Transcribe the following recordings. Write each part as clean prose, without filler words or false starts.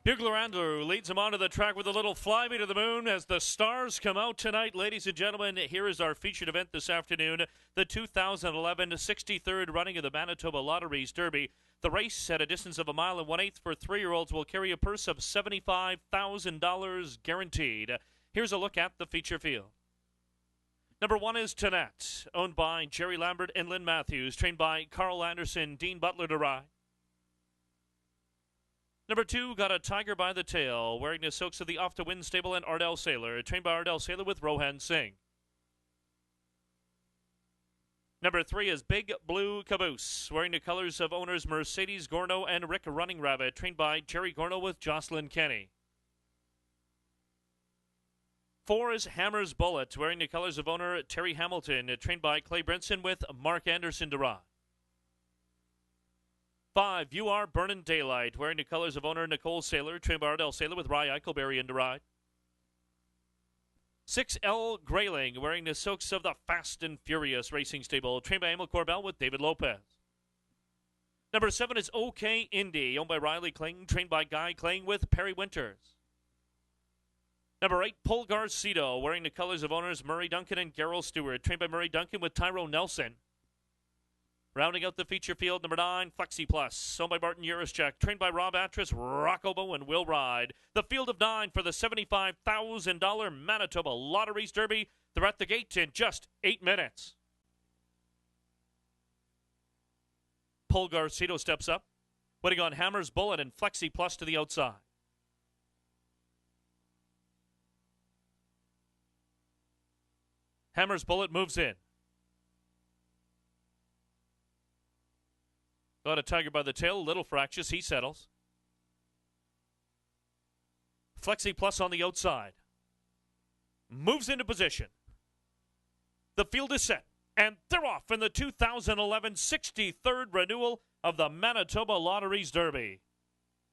Bugler Andrew leads him onto the track with a little fly me to the moon as the stars come out tonight. Ladies and gentlemen, here is our featured event this afternoon, the 2011 63rd running of the Manitoba Lotteries Derby. The race at a distance of 1 1/8 miles for 3-year-olds will carry a purse of $75,000 guaranteed. Here's a look at the feature field. Number 1 is Tanat, owned by Jerry Lambert and Lynn Matthews, trained by Carl Anderson, Dean Butler to ride. Number 2 got a Tiger by the Tail, wearing the silks of the Off to Win stable, and Ardell Sailor, trained by Ardell Sailor with Rohan Singh. Number 3 is Big Blue Caboose, wearing the colors of owners Mercedes Gorno and Rick Running Rabbit, trained by Jerry Gorno with Jocelyn Kenny. 4 is Hammer's Bullet, wearing the colors of owner Terry Hamilton, trained by Clay Brinson with Mark Anderson to ride. 5, You Are Burnin' Daylight, wearing the colors of owner Nicole Sailor, trained by Ardell Sailor with Rye Eichelberry in to ride. 6, L. Grayling, wearing the silks of the Fast and Furious Racing Stable, trained by Emil Corbell with David Lopez. Number 7 is OK Indy, owned by Riley Kling, trained by Guy Kling with Perry Winters. Number 8, Pulgarcito, wearing the colors of owners Murray Duncan and Gerald Stewart, trained by Murray Duncan with Tyrone Nelson. Rounding out the feature field, number 9, Flexi Plus, owned by Martin Yurischek, trained by Rob Atras, Rocco and Will Ride. The field of 9 for the $75,000 Manitoba Lotteries Derby. They're at the gate in just 8 minutes. Pulgarcito steps up, putting on Hammer's Bullet and Flexi Plus to the outside. Hammer's Bullet moves in. Got a Tiger by the Tail, a little fractious, he settles. Flexi Plus on the outside. Moves into position. The field is set, and they're off in the 2011 63rd renewal of the Manitoba Lotteries Derby.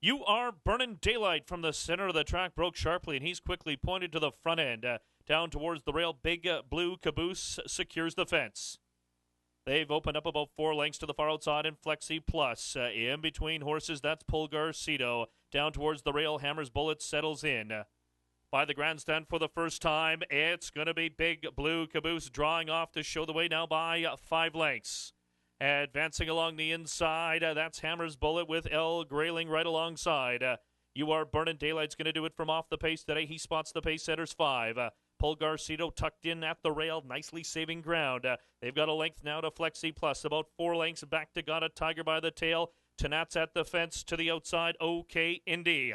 You Are Burnin' Daylight from the center of the track broke sharply, and he's quickly pointed to the front end. Down towards the rail, Big Blue Caboose secures the fence. They've opened up about 4 lengths to the far outside, and Flexi Plus in between horses. That's Pulgarcito. Down towards the rail, Hammer's Bullet settles in. By the grandstand for the first time, it's going to be Big Blue Caboose drawing off to show the way now by 5 lengths. Advancing along the inside, that's Hammer's Bullet with L. Grayling right alongside. You Are Burnin' Daylight's going to do it from off the pace today. He spots the pace setters 5. Pulgarcito tucked in at the rail, nicely saving ground. They've got a length now to Flexi Plus, about 4 lengths back to Got a Tiger by the Tail. Tanat's at the fence to the outside, OK Indy.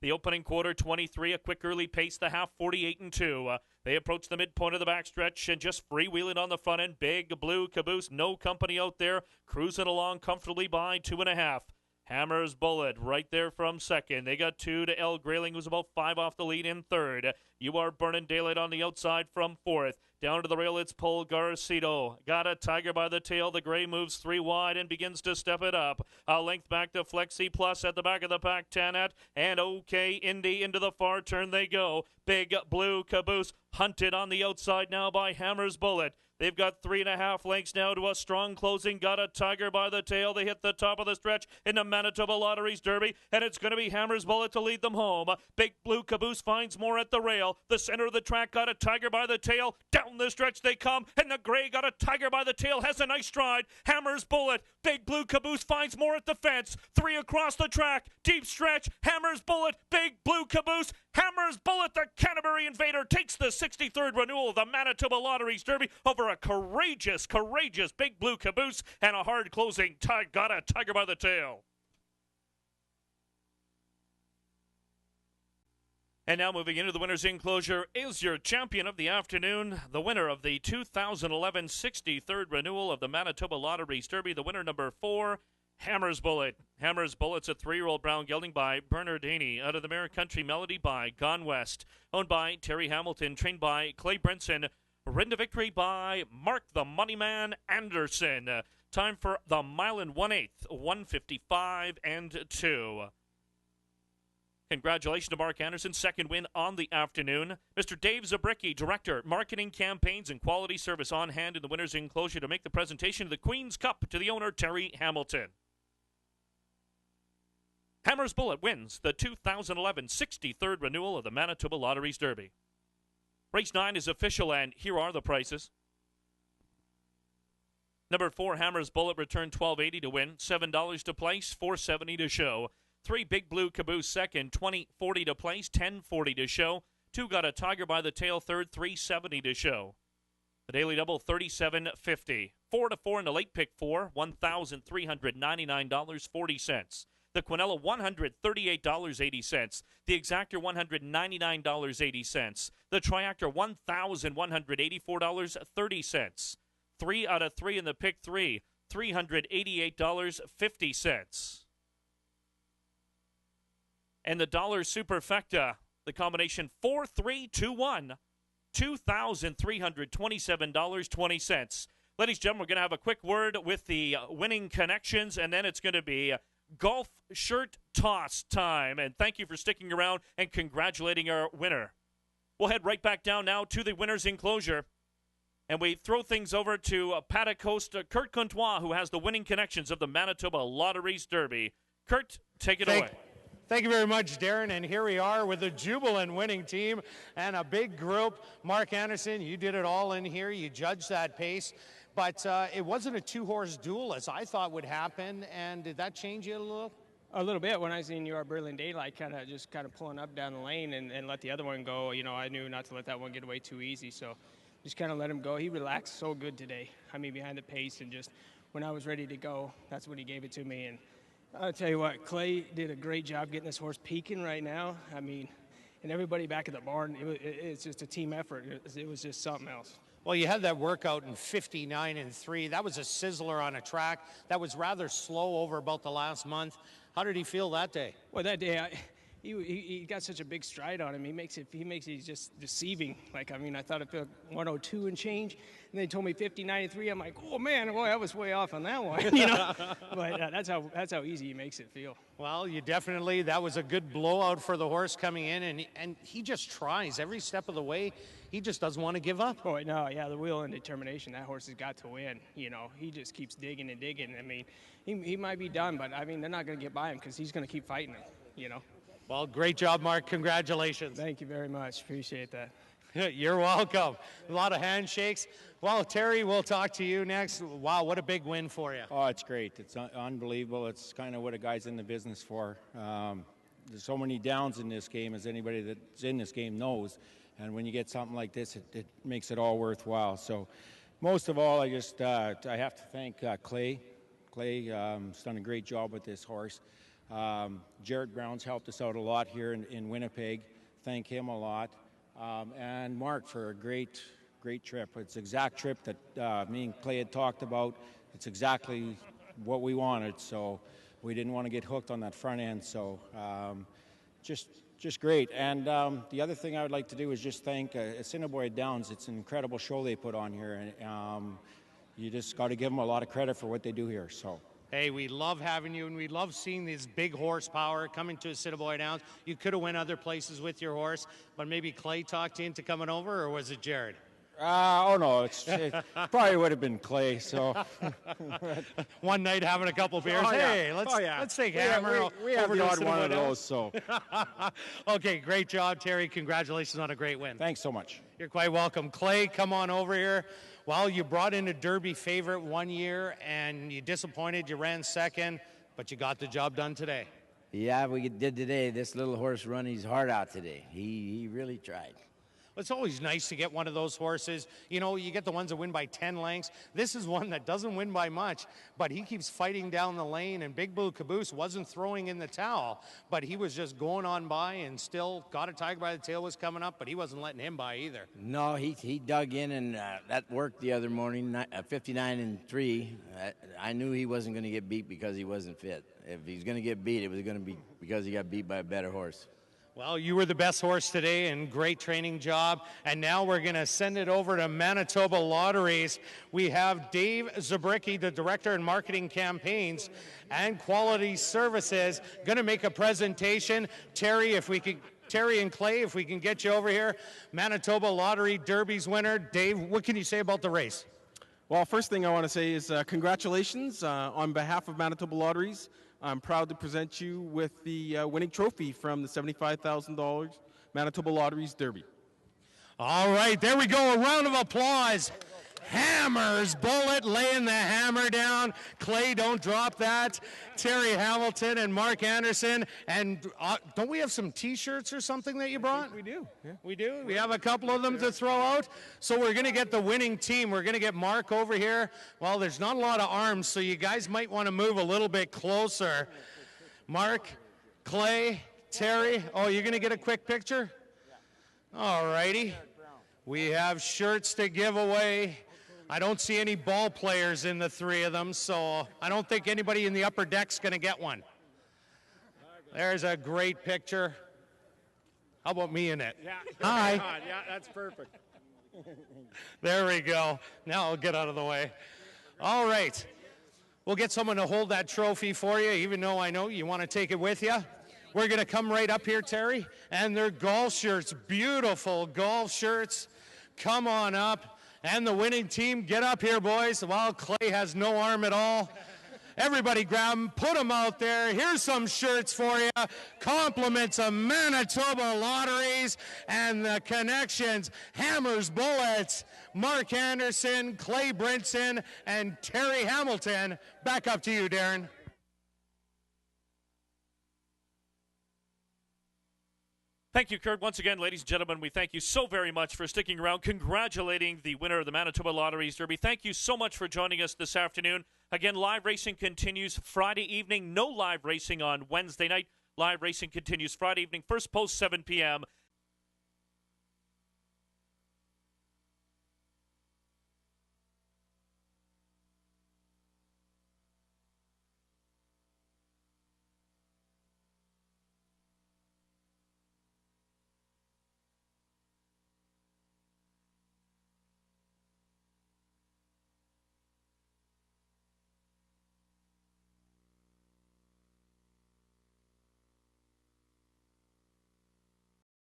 The opening quarter, 23, a quick early pace, the half, 48-2. They approach the midpoint of the backstretch and just freewheeling on the front end. Big Blue Caboose, no company out there, cruising along comfortably by 2.5. Hammer's Bullet right there from second. They got 2 to L. Grayling, who's about 5 off the lead in third. You Are Burnin' Daylight on the outside from fourth. Down to the rail, it's Pulgarcito. Got a Tiger by the Tail. The gray moves 3 wide and begins to step it up. A length back to Flexi Plus at the back of the pack. Tanat and OK Indy into the far turn they go. Big Blue Caboose hunted on the outside now by Hammer's Bullet. They've got 3.5 lengths now to a strong closing. Got a Tiger by the Tail. They hit the top of the stretch in the Manitoba Lotteries Derby, and it's going to be Hammer's Bullet to lead them home. Big Blue Caboose finds more at the rail. The center of the track got a Tiger by the Tail. Down the stretch they come, and the gray Got a Tiger by the Tail has a nice stride. Hammer's Bullet. Big Blue Caboose finds more at the fence. 3 across the track. Deep stretch. Hammer's Bullet. Big Blue Caboose. Hammer's Bullet. The Canterbury Invader takes the 63rd renewal of the Manitoba Lotteries Derby over a courageous Big Blue Caboose and a hard closing Got a Tiger by the Tail. And now moving into the winner's enclosure is your champion of the afternoon, the winner of the 2011 63rd renewal of the Manitoba Lotteries Derby, the winner number 4, Hammer's Bullet. Hammer's Bullet's a 3-year-old brown gelding by Bernard Haney, out of the mare Country Melody by Gone West, owned by Terry Hamilton, trained by Clay Brinson, ridden to victory by Mark the Moneyman Anderson. Time for the 1 1/8, 1:55-2. Congratulations to Mark Anderson, second win on the afternoon. Mr. Dave Zabricki, Director, Marketing Campaigns and Quality Service, on hand in the winner's enclosure to make the presentation of the Queen's Cup to the owner, Terry Hamilton. Hammer's Bullet wins the 2011 63rd renewal of the Manitoba Lotteries Derby. Race 9 is official, and here are the prices. Number 4, Hammer's Bullet, returned $12.80 to win, $7 to place, $4.70 to show. 3, Big Blue Caboose, second, $20.40 to place, $10.40 to show. 2, Got a Tiger by the Tail, third, $3.70 to show. The Daily Double, $37.50. 4 to 4 in the late pick 4, $1,399.40. The Quinella, $138.80. The Exactor, $199.80. The Triactor, $1,184.30. 3 out of 3 in the pick 3, $388.50. And the dollar superfecta, the combination 4-3-2-1, $2,327.20. Ladies and gentlemen, we're going to have a quick word with the winning connections, and then it's going to be golf shirt toss time. And thank you for sticking around and congratulating our winner. We'll head right back down now to the winner's enclosure. And we throw things over to Paddock host Kurt Comtois, who has the winning connections of the Manitoba Lotteries Derby. Kurt, take it away. Thank you very much, Darren. And here we are with a jubilant winning team and a big group. Mark Anderson, you did it all in here. You judged that pace. But it wasn't a two-horse duel as I thought would happen. And did that change you a little? A little bit. When I seen your Berlin Daylight kind of pulling up down the lane and let the other one go, you know, I knew not to let that one get away too easy. So just kind of let him go. He relaxed so good today. I mean, behind the pace, and just when I was ready to go, that's when he gave it to me. And I'll tell you what, Clay did a great job getting this horse peaking right now. I mean, and everybody back at the barn, it's just a team effort. It was just something else. Well, you had that workout in 59-3. That was a sizzler on a track that was rather slow over about the last month. How did he feel that day? Well, that day, he got such a big stride on him. He makes it just deceiving. Like, I mean, I thought it felt 102 and change, and they told me 59-3. I'm like, oh man, boy, I was way off on that one, you know. But that's how easy he makes it feel. Well, that was a good blowout for the horse coming in, and he just tries every step of the way. He just doesn't want to give up. Oh no, yeah, the will and determination. That horse has got to win. You know, he just keeps digging and digging. I mean, he might be done, but I mean, they're not going to get by him because he's going to keep fighting him. You know. Well, great job, Mark. Congratulations. Thank you very much. Appreciate that. You're welcome. A lot of handshakes. Well, Terry, we'll talk to you next. Wow, what a big win for you. Oh, it's great. It's unbelievable. It's kind of what a guy's in the business for. There's so many downs in this game, as anybody that's in this game knows. And when you get something like this, it makes it all worthwhile. So most of all, I have to thank Clay. Clay's done a great job with this horse. Jared Brown's helped us out a lot here in Winnipeg. Thank him a lot. And Mark for a great trip. It's the exact trip that me and Clay had talked about. It's exactly what we wanted. So we didn't want to get hooked on that front end. So just great. And the other thing I would like to do is just thank Assiniboia Downs. It's an incredible show they put on here. And you just got to give them a lot of credit for what they do here. So. Hey, we love having you, and we love seeing this big horsepower coming to Assiniboia Downs. You could have went other places with your horse, but maybe Clay talked you into coming over, or was it Jared? No, it probably would have been Clay. So one night having a couple beers. Oh, yeah. Hey, let's take Hammer. We have the odd one of those. So okay, great job, Terry. Congratulations on a great win. Thanks so much. You're quite welcome. Clay, come on over here. Well, you brought in a Derby favorite one year, and you disappointed. You ran second, but you got the job done today. Yeah, we did today. This little horse run his heart out today. He really tried. It's always nice to get one of those horses. You know, you get the ones that win by 10 lengths. This is one that doesn't win by much, but he keeps fighting down the lane, and Big Blue Caboose wasn't throwing in the towel, but he was just going on by and still Got a Tiger by the Tail was coming up, but he wasn't letting him by either. No, he dug in, and that worked the other morning, 59-3. I knew he wasn't going to get beat because he wasn't fit. If he's going to get beat, it was going to be because he got beat by a better horse. Well, you were the best horse today, and great training job. And now we're going to send it over to Manitoba Lotteries. We have Dave Zabricki, the Director in Marketing Campaigns and Quality Services, going to make a presentation. Terry and Clay, if we can get you over here. Manitoba Lottery Derby's winner. Dave, what can you say about the race? Well, first thing I want to say is congratulations on behalf of Manitoba Lotteries. I'm proud to present you with the winning trophy from the $75,000 Manitoba Lotteries Derby. All right, there we go. A round of applause. Hammers Bullet laying the hammer down. Clay, don't drop that. Terry Hamilton and Mark Anderson. And don't we have some T-shirts or something that you brought? We do. Yeah. We do? We have a couple of them to throw out. So we're going to get the winning team. We're going to get Mark over here. Well, there's not a lot of arms, so you guys might want to move a little bit closer. Mark, Clay, Terry. Oh, you're going to get a quick picture? All righty. We have shirts to give away. I don't see any ball players in the three of them, so I don't think anybody in the upper deck's going to get one. There's a great picture. How about me in it? Yeah. Hi. Yeah, that's perfect. There we go. Now I'll get out of the way. All right. We'll get someone to hold that trophy for you, even though I know you want to take it with you. We're going to come right up here, Terry, and they're golf shirts, beautiful golf shirts. Come on up. And the winning team, get up here, boys. While Clay has no arm at all. Everybody grab them, put them out there. Here's some shirts for you. Compliments of Manitoba Lotteries and the connections. Hammers, Bullets, Mark Anderson, Clay Brinson, and Terry Hamilton. Back up to you, Darren. Thank you, Kurt. Once again, ladies and gentlemen, we thank you so very much for sticking around, congratulating the winner of the Manitoba Lotteries Derby. Thank you so much for joining us this afternoon. Again, live racing continues Friday evening. No live racing on Wednesday night. Live racing continues Friday evening, first post 7 p.m.